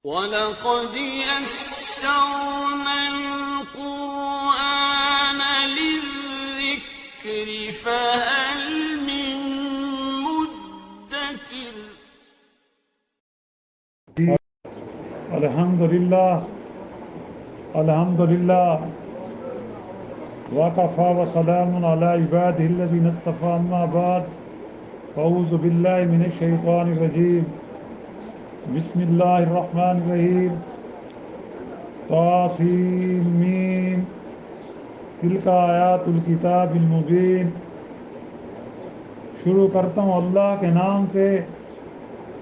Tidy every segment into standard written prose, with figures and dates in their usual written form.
وَلَقَدْ يَسَّرْنَا الْقُرْآنَ لِلذِّكْرِ فَهَلْ مِن مُّدَّكِرٍ الحمدللہ وَكَفَى وَسَلَامٌ عَلَى عِبَادِهِ الَّذِينَ اصْطَفَىٰ أَمَّا بَعْدُ فَأَعُوذُ بِاللَّهِ مِنَ الشَّيْطَانِ الرَّجِيمِ بسم اللہ الرحمن الرحیم طاسِمٌ تلک آیات الکتاب المبین۔ شروع کرتا ہوں اللہ کے نام سے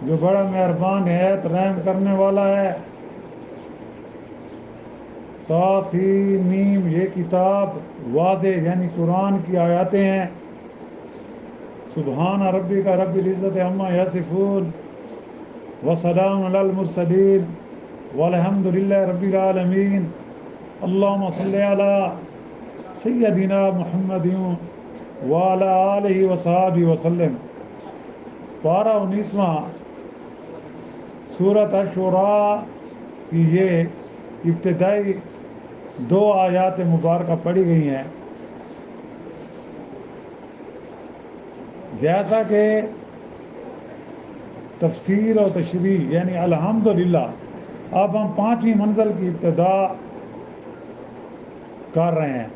جو بڑا مہربان ہے رحم کرنے والا ہے۔ طاسِمٌ یہ کتاب واضح یعنی قرآن کی آیاتیں ہیں۔ سبحان ربک رب العزت عما یصفون وسلام علی المرسلین والحمد للہ رب العالمین۔ اللہم صلی علی سیدنا محمد وعلی آلہ وصحبہ وسلم۔ پارہ 19واں سورۃ الشعراء کی یہ ابتدائی 2 آیات مبارکہ پڑھی گئی ہیں۔ جیسا کہ تفسیر و تشریح یعنی الحمدللہ اب ہم 5ویں منزل کی ابتدا کر رہے ہیں۔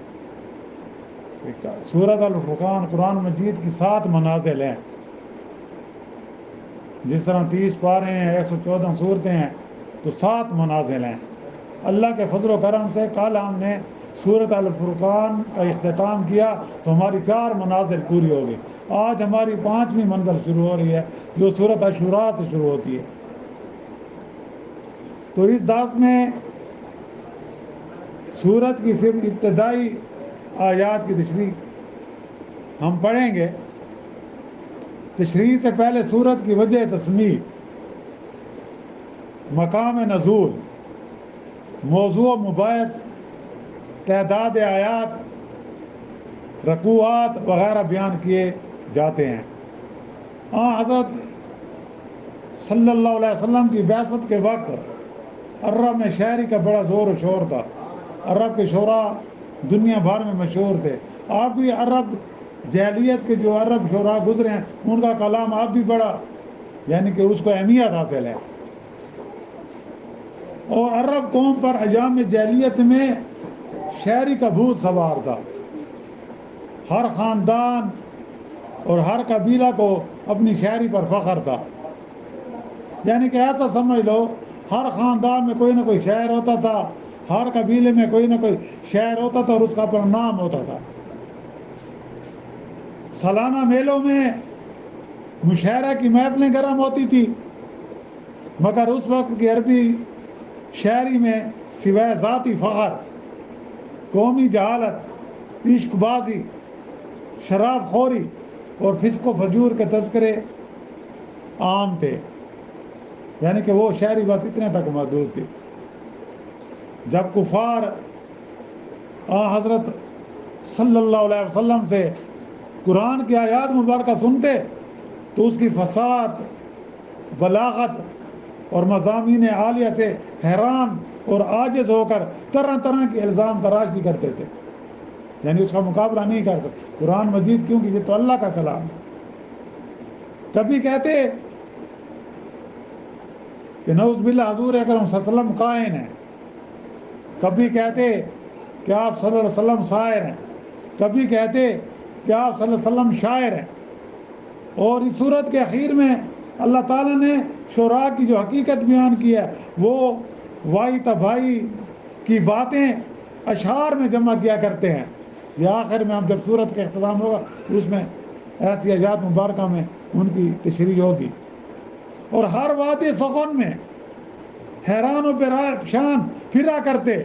سورۃ الفرقان قرآن مجید کی 7 منازل ہیں۔ جس طرح 30 پارے ہیں، 114 صورتیں ہیں، تو 7 منازل ہیں۔ اللہ کے فضل و کرم سے کل ہم نے سورۃ الفرقان کا اختتام کیا تو ہماری 4 منازل پوری ہو گئی۔ آج ہماری 5ویں منزل شروع ہو رہی ہے جو سورۃ الشعراء سے شروع ہوتی ہے۔ تو اس درس میں سورت کی صرف ابتدائی آیات کی تشریح ہم پڑھیں گے۔ تشریح سے پہلے سورت کی وجہ تسمیہ، مقام نزول، موضوع مباحث، تعداد آیات، رکوعات وغیرہ بیان کیے جاتے ہیں۔ حضرت صلی اللہ علیہ وسلم کی بعثت کے وقت عرب میں شاعری کا بڑا زور و شور تھا۔ عرب کے شعراء دنیا بھر میں مشہور تھے۔ آپ بھی عرب جاہلیت کے جو عرب شعراء گزرے ہیں ان کا کلام آپ بھی بڑا یعنی کہ اس کو اہمیت حاصل ہے۔ اور عرب قوم پر ایام جاہلیت میں شاعری کا بھوت سوار تھا۔ ہر خاندان اور ہر قبیلہ کو اپنی شاعری پر فخر تھا۔ یعنی کہ ایسا سمجھ لو ہر خاندان میں کوئی نہ کوئی شاعر ہوتا تھا، ہر قبیلے میں کوئی نہ کوئی شاعر ہوتا تھا اور اس کا اپنا نام ہوتا تھا۔ سالانہ میلوں میں مشاعرہ کی محفلیں گرم ہوتی تھی، مگر اس وقت کی عربی شاعری میں سوائے ذاتی فخر، قومی جہالت، عشق بازی، شراب خوری اور فسق و فجور کے تذکرے عام تھے۔ یعنی کہ وہ شاعری بس اتنے تک محدود تھی۔ جب کفار حضرت صلی اللہ علیہ وسلم سے قرآن کی آیات مبارکہ سنتے تو اس کی فصاحت، بلاغت اور مضامین عالیہ سے حیران اور عاجز ہو کر طرح طرح کے الزام تراشی کرتے تھے، یعنی اس کا مقابلہ نہیں کر سکتے۔ قرآن مجید کیونکہ یہ تو اللہ کا کلام ہے۔ کبھی کہتے کہ نعوذ باللہ حضور اکرم صلی اللہ علیہ وسلم کاہن ہیں، کبھی کہتے کہ آپ صلی اللہ علیہ وسلم شاعر ہیں، کبھی کہتے کہ آپ صلی اللہ علیہ وسلم شاعر ہیں۔ اور اس صورت کے اخیر میں اللہ تعالیٰ نے شعراء کی جو حقیقت بیان کی ہے وہ وائی تبائی کی باتیں اشعار میں جمع کیا کرتے ہیں۔ یہ آخر میں ہم جب صورت کا اختتام ہوگا اس میں ایسی آیات مبارکہ میں ان کی تشریح ہوگی۔ اور ہر وادی سخن میں حیران و پریشان پھرا کرتے،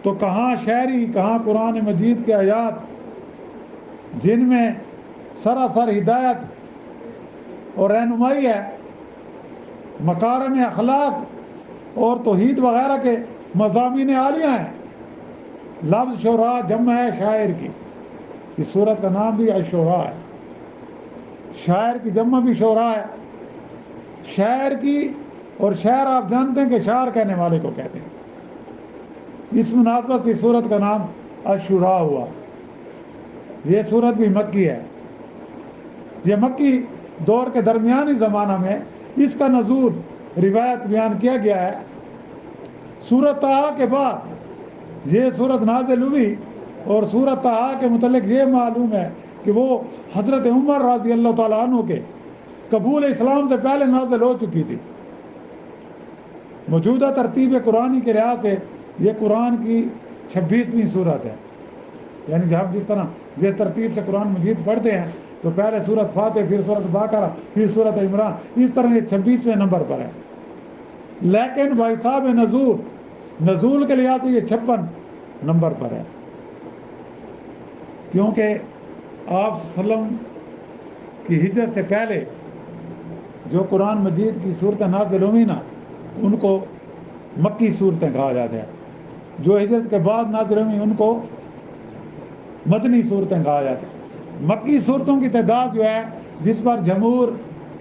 تو کہاں شاعری کہاں قرآن مجید کے آیات جن میں سراسر ہدایت اور رہنمائی ہے، مکارم اخلاق اور توحید وغیرہ کے مضامین عالیہ ہیں۔ لفظ شعراء جمع ہے شاعر کی، اس سورت کا نام بھی الشعراء ہے۔ شاعر کی جمع بھی شعراء ہے۔ شاعر کی اور شعر آپ جانتے ہیں کہ شعر کہنے والے کو کہتے ہیں. اس مناسبت سے سورت کا نام الشورا ہوا. یہ سورت بھی مکی ہے. یہ مکی دور کے درمیانی زمانہ میں اس کا نزول روایت بیان کیا گیا ہے. سورت طٰہٰ کے بعد یہ سورت نازل ہوئی، اور سورت طٰہٰ کے متعلق یہ معلوم ہے کہ وہ حضرت عمر رضی اللہ تعالیٰ عنہ کے قبول اسلام سے پہلے نازل ہو چکی تھی. موجودہ ترتیب قرآنی کے لحاظ سے یہ قرآن کی 26ویں سورت ہے. یعنی ہم جس طرح جس ترتیب سے قرآن مجید پڑھتے ہیں تو پہلے سورت فاتح، پھر سورت بقرہ، پھر سورت عمران، اس طرح یہ 26ویں نمبر پر ہے. لیکن بحساب نزول کے لحاظ سے یہ 56 نمبر پر ہے، کیونکہ آپ صلی اللہ علیہ وسلم کی ہجرت سے پہلے جو قرآن مجید کی صورتیں نازل ہوئی نا، ان کو مکی صورتیں کہا جاتا ہے. جو ہجرت کے بعد نازل ہوئی ان کو مدنی صورتیں کہا جاتا ہے. مکی صورتوں کی تعداد جو ہے، جس پر جمہور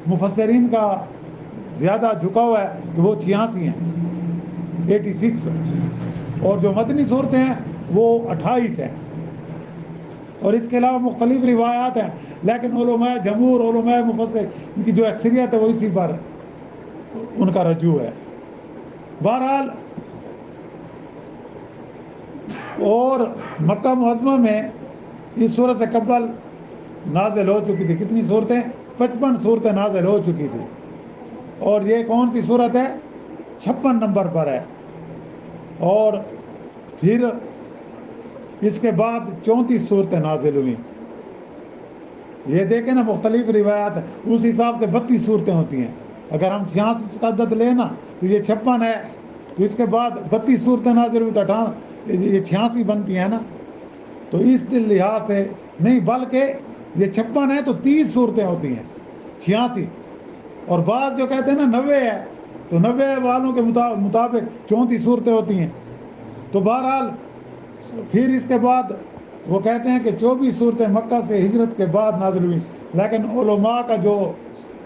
مفسرین کا زیادہ جھکاؤ ہے کہ وہ 86 ہیں، 86. اور جو مدنی صورتیں ہیں وہ 28 ہیں. اور اس کے علاوہ مختلف روایات ہیں، لیکن علماء جمہور، علماء مفسر ان کی جو اکثریت ہے وہ اسی پر ان کا رجوع ہے. بہرحال اور مکہ معظمہ میں اس صورت سے قبل نازل ہو چکی تھی کتنی صورتیں؟ 55 صورتیں نازل ہو چکی تھی. اور یہ کون سی صورت ہے؟ 56 نمبر پر ہے. اور پھر اس کے بعد 34 صورتیں نازل ہوئیں. یہ دیکھیں نا، مختلف روایات ہیں، اس حساب سے 32 صورتیں ہوتی ہیں. اگر ہم 86 کا عدد لیں نا تو یہ 56 ہے، تو اس کے بعد 32 صورتیں نازل ہوئی تو یہ 86 بنتی ہیں نا. تو اس لحاظ سے نہیں، بلکہ یہ 56 ہے تو 30 صورتیں ہوتی ہیں، 86. اور بعض جو کہتے ہیں نا 90 ہے، تو 90 والوں کے مطابق 34 صورتیں ہوتی ہیں. تو بہرحال پھر اس کے بعد وہ کہتے ہیں کہ 24 صورتیں مکہ سے ہجرت کے بعد نازل ہوئی. لیکن علماء کا جو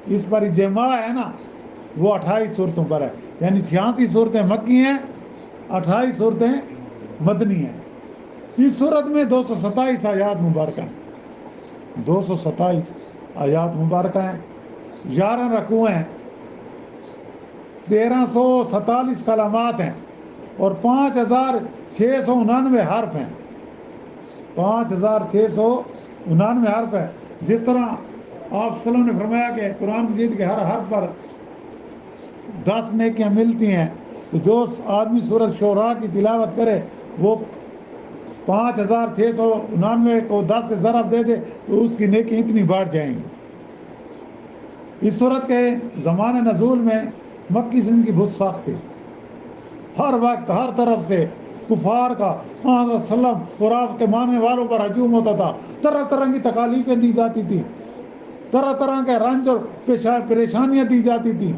اس پر اجماع ہے نا، وہ 28 صورتوں پر ہے. یعنی 86 صورتیں مکی ہیں، 28 صورتیں مدنی ہیں. اس صورت میں 227 آیات مبارکہ ہیں، 227 آیات مبارکہ ہیں، 11 رکوع ہیں، 1347 کلمات ہیں، اور 5699 حرف ہیں. 5699 حرف ہیں. جس طرح آپ صلی اللہ علیہ وسلم نے فرمایا کہ قرآن مجید کے ہر حرف پر 10 نیکیاں ملتی ہیں، تو جو آدمی سورۃ شعراء کی تلاوت کرے وہ 5699 کو 10 سے ضرب دے دے تو اس کی نیکی اتنی بڑھ جائیں گی. اس صورت کے زمان نزول میں مکی زندگی بہت سخت تھی. ہر وقت ہر طرف سے کفار کا حضرت صلی اللہ علیہ وسلم اور آپ کے ماننے والوں پر ہجوم ہوتا تھا. طرح طرح کی تکالیفیں دی جاتی تھی، طرح طرح کے رنج اور پریشانیاں دی جاتی تھی،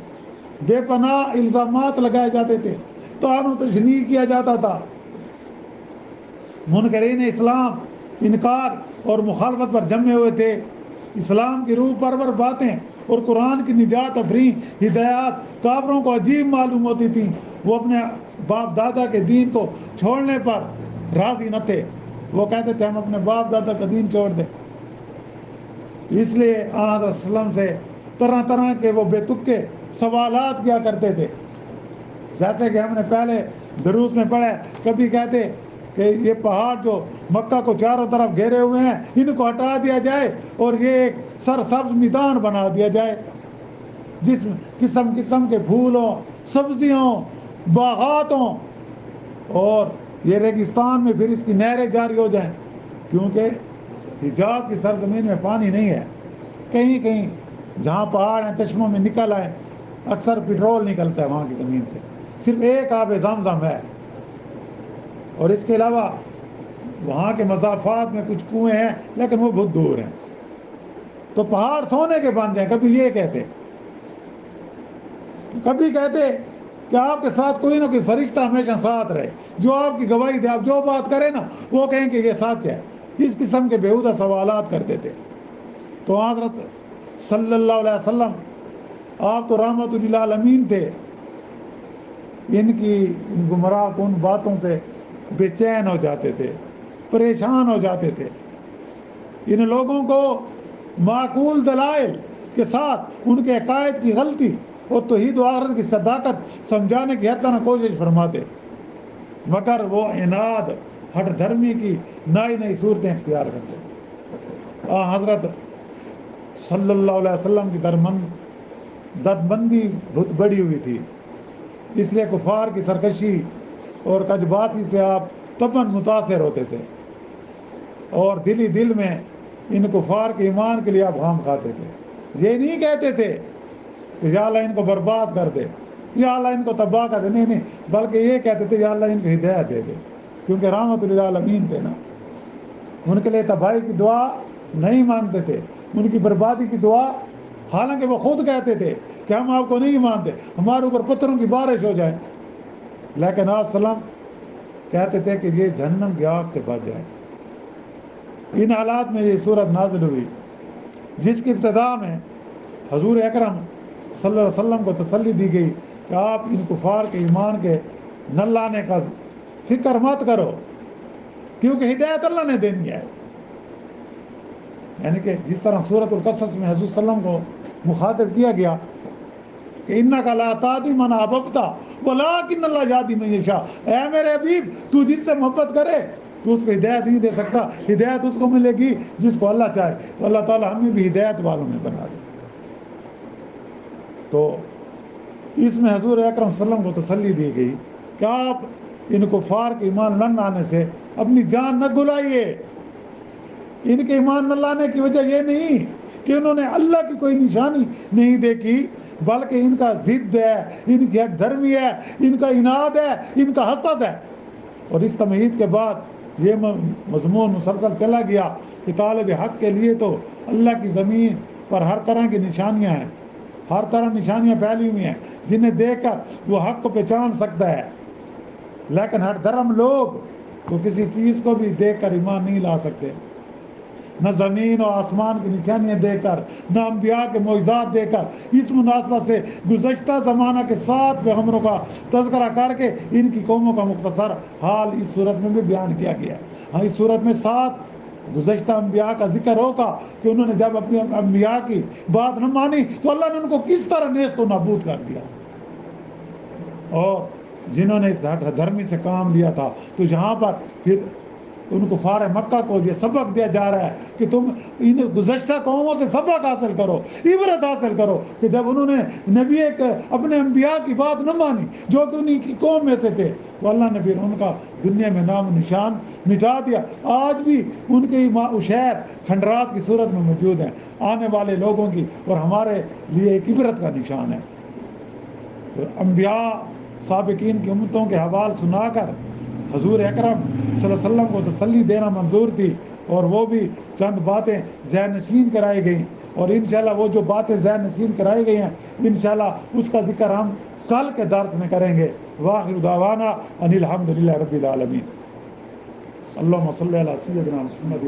بے پناہ الزامات لگائے جاتے تھے، طعن و تشنیع کیا جاتا تھا. منکرین اسلام انکار اور مخالفت پر جمے ہوئے تھے. اسلام کی روح پرور باتیں اور قرآن کی نجات افریح ہدایات کافروں کو عجیب معلوم ہوتی تھیں. وہ اپنے باپ دادا کے دین کو چھوڑنے پر راضی نہ تھے. وہ کہتے تھے ہم اپنے باپ دادا کا دین چھوڑ دیں. اس لیے حضرت صلی اللہ علیہ وسلم سے طرح طرح کے وہ بے تکے سوالات کیا کرتے تھے. جیسے کہ ہم نے پہلے دروس میں پڑھا، کبھی کہتے کہ یہ پہاڑ جو مکہ کو چاروں طرف گھیرے ہوئے ہیں ان کو ہٹا دیا جائے اور یہ ایک سرسبز میدان بنا دیا جائے جس میں قسم قسم کے پھولوں، سبزیوں، باغاتوں، اور یہ ریگستان میں پھر اس کی نہریں جاری ہو جائیں، کیونکہ حجاز کی سرزمین میں پانی نہیں ہے. کہیں کہیں جہاں پہاڑ ہیں چشموں میں نکل آئے، اکثر پٹرول نکلتا ہے وہاں کی زمین سے، صرف ایک آب زمزم ہے. اور اس کے علاوہ وہاں کے مضافات میں کچھ کنویں ہیں لیکن وہ بہت دور ہیں. تو پہاڑ سونے کے بن جائیں. کبھی یہ کہتے، کبھی کہتے کہ آپ کے ساتھ کوئی نہ کوئی فرشتہ ہمیشہ ساتھ رہے جو آپ کی گواہی دے، آپ جو بات کریں نا وہ کہیں کہ یہ سچ ہے. اس قسم کے بیہودہ سوالات کرتے تھے. تو حضرت صلی اللہ علیہ وسلم آپ تو رحمت للعالمین تھے، ان کی ان گمراہ کن باتوں سے بے چین ہو جاتے تھے، پریشان ہو جاتے تھے۔ ان لوگوں کو معقول دلائل کے ساتھ ان کے عقائد کی غلطی اور توحید و آخرت کی صداقت سمجھانے کی ہر طرح کوشش فرماتے، مگر وہ عناد ہٹ دھرمی کی نئی نئی صورتیں اختیار کرتے۔ حضرت صلی اللہ علیہ وسلم کی ددبندی بہت بڑی ہوئی تھی، اس لیے کفار کی سرکشی اور کجباسی سے آپ تباً متاثر ہوتے تھے، اور دل ہی دل میں ان کفار کے ایمان کے لیے آپ غم کھاتے تھے۔ یہ نہیں کہتے تھے کہ یا اللہ ان کو برباد کر دے، یا اللہ ان کو تباہ کر دے، نہیں، بلکہ یہ کہتے تھے یا اللہ ان کو ہدایت دے دے، کیونکہ رحمت للعالمین تھے نا۔ ان کے لیے تباہی کی دعا نہیں مانگتے تھے، ان کی بربادی کی دعا، حالانکہ وہ خود کہتے تھے کہ ہم آپ کو نہیں مانتے، ہمارے اوپر پتھروں کی بارش ہو جائے، لیکن آپ سلام کہتے تھے کہ یہ جہنم کی آگ سے بچ جائے۔ ان حالات میں یہ صورت نازل ہوئی، جس کی ابتدا میں حضور اکرم صلی اللہ علیہ وسلم کو تسلی دی گئی کہ آپ ان کفار کے ایمان کے نہ لانے کا فکر مت کرو، کیونکہ ہدایت اللہ نے دینی ہے۔ یعنی کہ جس طرح سورۃ القصص میں حضور صلی اللہ علیہ وسلم کو مخاطب کیا گیا کہ انک لا تہدی من احببت ولکن اللہ یہدی من یشاء، اے میرے حبیب تو جس سے محبت کرے تو اس کو ہدایت نہیں دے سکتا، ہدایت اس کو ملے گی جس کو اللہ چاہے، تو اللہ تعالیٰ ہمیں بھی ہدایت والوں میں بنا دے۔ تو اس میں حضور اکرم صلی اللہ علیہ وسلم کو تسلی دی گئی کہ آپ ان کفار کے ایمان نہ لانے سے اپنی جان نہ گلائیے۔ ان کے ایمان نہ لانے کی وجہ یہ نہیں کہ انہوں نے اللہ کی کوئی نشانی نہیں دیکھی، بلکہ ان کا ضد ہے، ان کی ہٹ دھرمی ہے، ان کا عناد ہے، ان کا حسد ہے۔ اور اس تمہید کے بعد یہ مضمون مسلسل چلا گیا کہ طالب حق کے لیے تو اللہ کی زمین پر ہر طرح کی نشانیاں ہیں، ہر طرح نشانیاں پھیلی ہوئی ہیں جنہیں دیکھ کر وہ حق کو پہچان سکتا ہے، لیکن ہر دھرم لوگ تو کسی چیز کو بھی دیکھ کر ایمان نہیں لا سکتے، نہ زمین و آسمان کی نشانیاں دے کر، نہ انبیاء کے معجزات دے کر۔ اس مناسبت سے گزشتہ زمانہ کے 7 پیغمبروں کا تذکرہ کر کے ان کی قوموں کا مختصر حال اس صورت میں بھی بیان کیا گیا ہے۔ اس صورت میں 7 گزشتہ انبیاء کا ذکر ہوگا کہ انہوں نے جب اپنے انبیاء کی بات نہ مانی تو اللہ نے ان کو کس طرح نیست و نابود کر دیا، اور جنہوں نے اس دھرمی سے کام لیا تھا تو یہاں پر پھر ان کفار مکہ کو یہ سبق دیا جا رہا ہے کہ تم ان گزشتہ قوموں سے سبق حاصل کرو، عبرت حاصل کرو کہ جب انہوں نے نبی اپنے انبیاء کی بات نہ مانی جو کہ انہی کی قوم میں سے تھے، تو اللہ نے پھر ان کا دنیا میں نام و نشان مٹا دیا۔ آج بھی ان کے اشعار کھنڈرات کی صورت میں موجود ہیں، آنے والے لوگوں کی اور ہمارے لیے ایک عبرت کا نشان ہے۔ انبیاء سابقین کی امتوں کے حوال سنا کر حضور اکرم صلی اللہ علیہ وسلم کو تسلی دینا منظور تھی، اور وہ بھی چند باتیں ذہن نشین کرائی گئیں، اور انشاءاللہ وہ جو باتیں ذہن نشین کرائی گئی ہیں انشاءاللہ اس کا ذکر ہم کل کے درس میں کریں گے۔ وآخر دعوانا ان الحمدللہ رب العالمین۔ اللہم صلی علی سیدنا محمد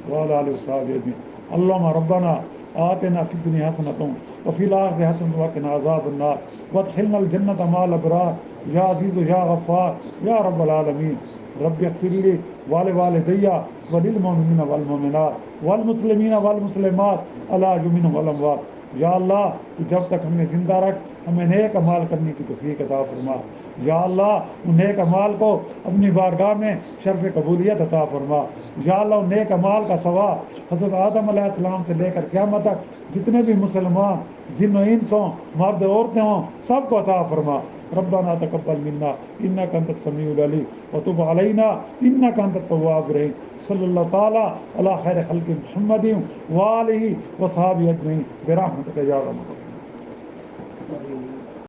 وعلی آلہ وصحبہ اجمعین۔ اللہم ربنا آتنا فی الدنیا حسنۃ وفی الآخرۃ حسنۃ وقنا عذاب النار وادخلنا الجنۃ مع الابرار یا عزیز یا غفار یا رب العالمین۔ رب اغفر لی ولوالدی وللمؤمنین والمؤمنات والمسلمین والمسلمات الاحیاء والاموات۔ یا اللہ تو جب تک ہمیں زندہ رکھ ہمیں نیک اعمال کرنے کی توفیق عطا فرما۔ یا اللہ ان نیک اعمال کو اپنی بارگاہ میں شرف قبولیت عطا فرما۔ یا اللہ ان نیک اعمال کا ثواب حضرت آدم علیہ السلام سے لے کر قیامت تک جتنے بھی مسلمان جن و انس ہوں، مرد عورتیں ہوں، سب کو عطا فرما۔ ربنا تقبل منا انك انت السميع العليم وتب علينا انك انت التواب الرحيم۔ صلی اللہ تعالی علی خیر خلق محمد وآلہ وصحابہ اجمعین برحمتک یا ارحم الراحمین۔